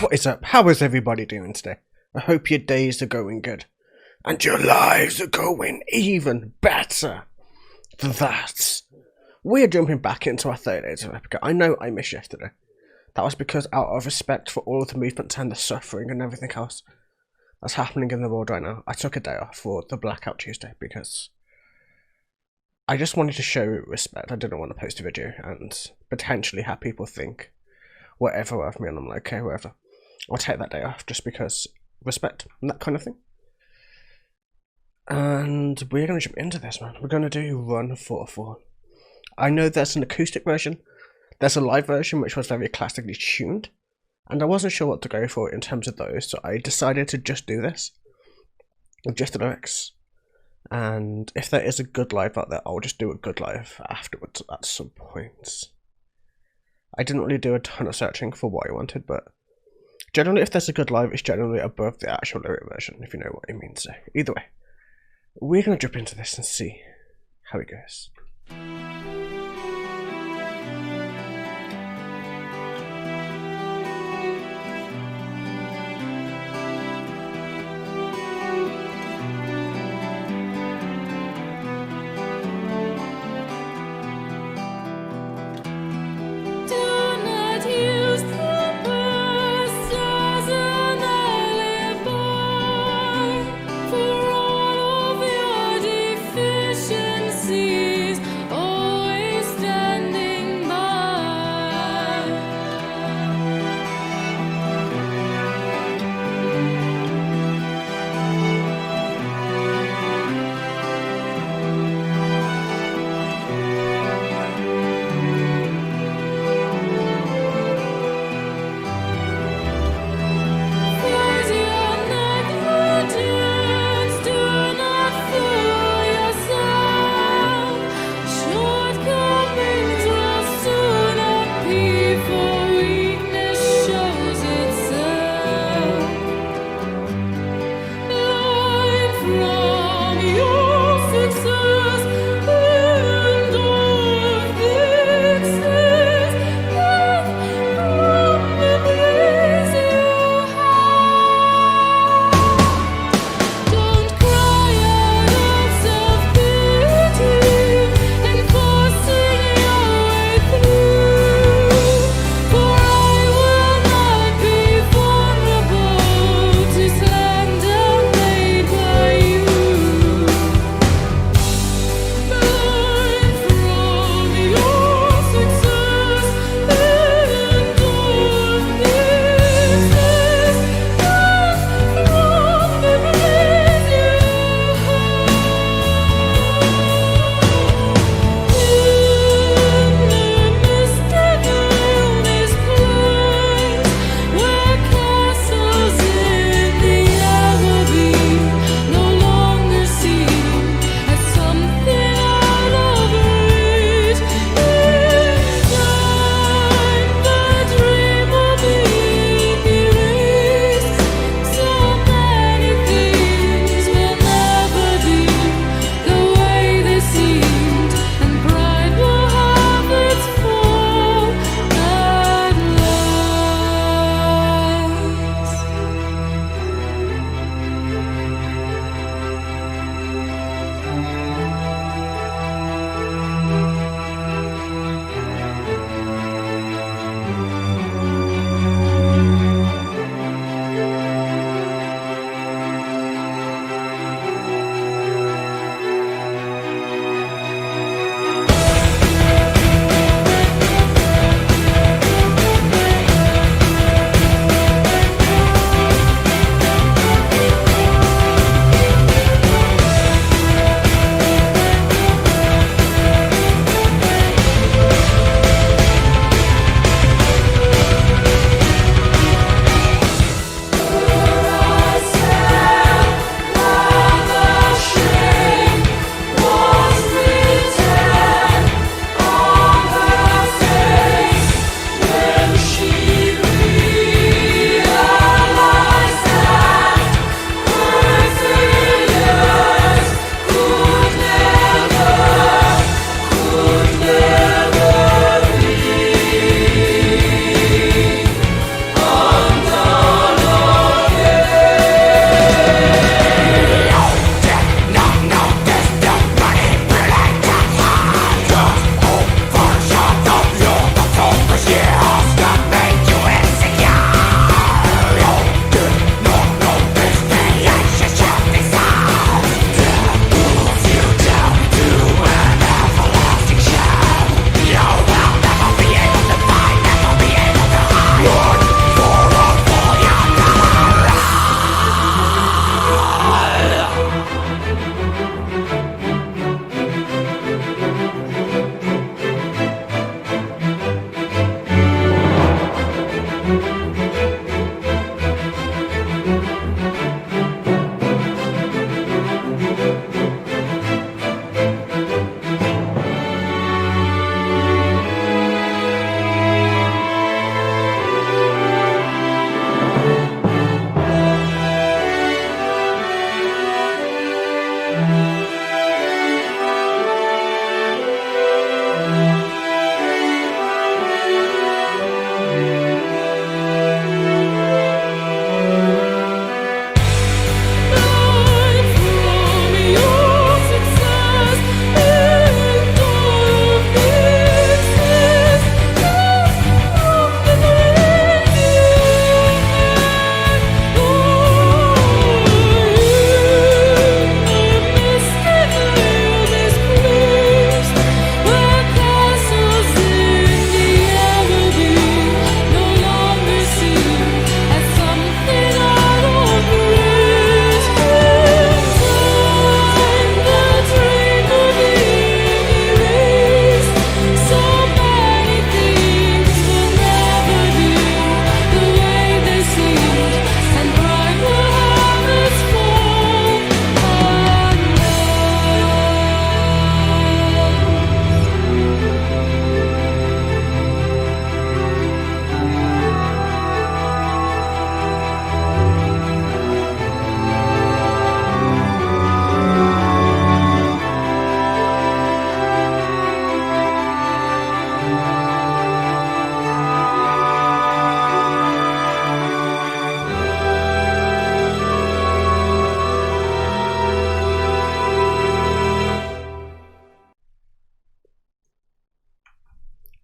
what is up? How is everybody doing today? I hope your days are going good. And your lives are going even better. That. We're jumping back into our 30 days of Epica. I know I missed yesterday. That was because out of respect for all of the movements and the suffering and everything else that's happening in the world right now, I took a day off for the Blackout Tuesday because I just wanted to show respect. I didn't want to post a video and potentially have people think whatever of me, and I'm like, okay, whatever. I'll take that day off just because respect and that kind of thing. And we're going to jump into this, man. We're going to do Run 4-4. I know there's an acoustic version. There's a live version which was very classically tuned. And I wasn't sure what to go for in terms of those, so I decided to just do this. With just the lyrics. And if there is a good live out there, I'll just do a good live afterwards at some point. I didn't really do a ton of searching for what I wanted, but generally if there's a good live, it's generally above the actual lyric version, if you know what I mean. So either way, we're going to jump into this and see how it goes. See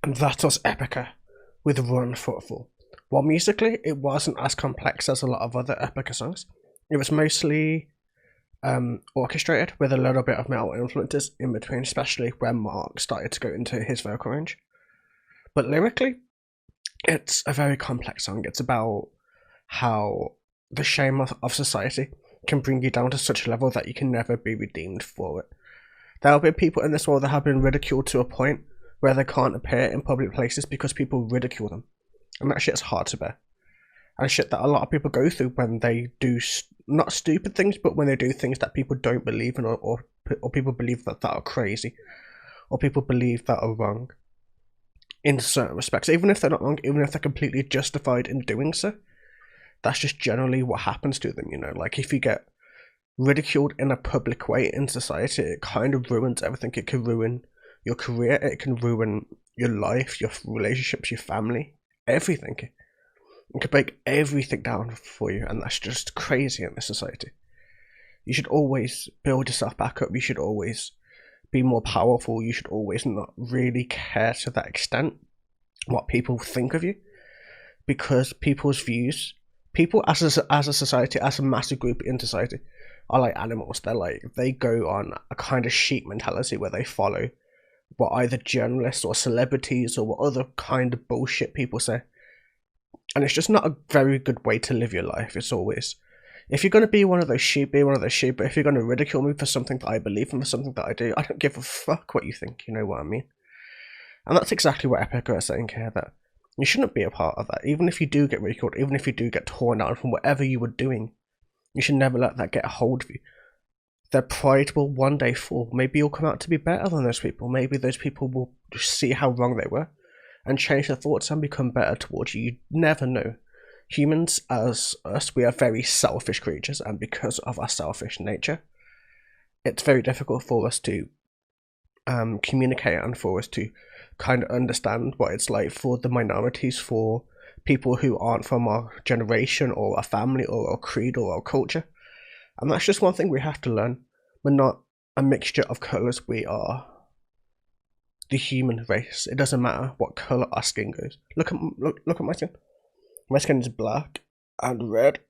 And that was Epica with Run Footfall. While musically, it wasn't as complex as a lot of other Epica songs. It was mostly orchestrated with a little bit of metal influences in between, especially when Mark started to go into his vocal range. But lyrically, it's a very complex song. It's about how the shame of society can bring you down to such a level that you can never be redeemed for it. There have been people in this world that have been ridiculed to a point where they can't appear in public places because people ridicule them. And that shit's hard to bear. And shit that a lot of people go through when they do, not stupid things, but when they do things that people don't believe in, or people believe that are crazy, or people believe that are wrong. In certain respects, even if they're not wrong, even if they're completely justified in doing so, that's just generally what happens to them, you know? Like, if you get ridiculed in a public way in society, it kind of ruins everything. It can ruin your career, it can ruin your life, your relationships, your family, everything. It could break everything down for you, and that's just crazy in this society. You should always build yourself back up. You should always be more powerful. You should always not really care to that extent what people think of you, because people's views, people as a society, as a massive group in society, are like animals. They go on a kind of sheep mentality where they follow what either journalists or celebrities or what other kind of bullshit people say. And it's just not a very good way to live your life. It's always, if you're going to be one of those sheep, be one of those sheep. But if you're going to ridicule me for something that I believe in, for something that I do, I don't give a fuck what you think. You know what I mean? And that's exactly what Epica is saying here, that you shouldn't be a part of that. Even if you do get ridiculed, even if you do get torn down from whatever you were doing, you should never let that get a hold of you. Their pride will one day fall. Maybe you'll come out to be better than those people. Maybe those people will see how wrong they were and change their thoughts and become better towards you. You never know. Humans, as us, we are very selfish creatures, and because of our selfish nature, it's very difficult for us to communicate and for us to kind of understand what it's like for the minorities, for people who aren't from our generation or our family or our creed or our culture. And that's just one thing we have to learn. We're not a mixture of colours, we are the human race. It doesn't matter what colour our skin goes. Look at my skin. My skin is black and red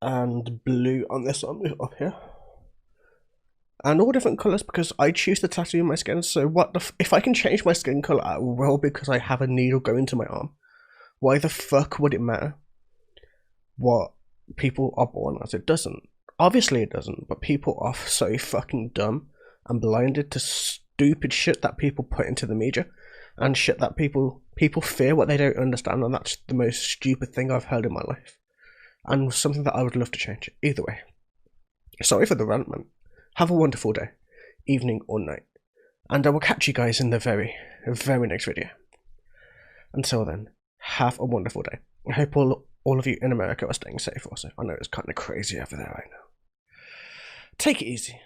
and blue on this one up here. And all different colours because I choose to tattoo my skin. So if I can change my skin colour, I will, because I have a needle going to my arm. Why the fuck would it matter what people are born as? It doesn't. Obviously it doesn't, but people are so fucking dumb and blinded to stupid shit that people put into the media and shit that people fear what they don't understand, and that's the most stupid thing I've heard in my life, and something that I would love to change. Either way, sorry for the rant, man. Have a wonderful day, evening or night, and I will catch you guys in the very, very next video. Until then, have a wonderful day. I hope all of you in America are staying safe also. I know it's kind of crazy over there right now. Take it easy.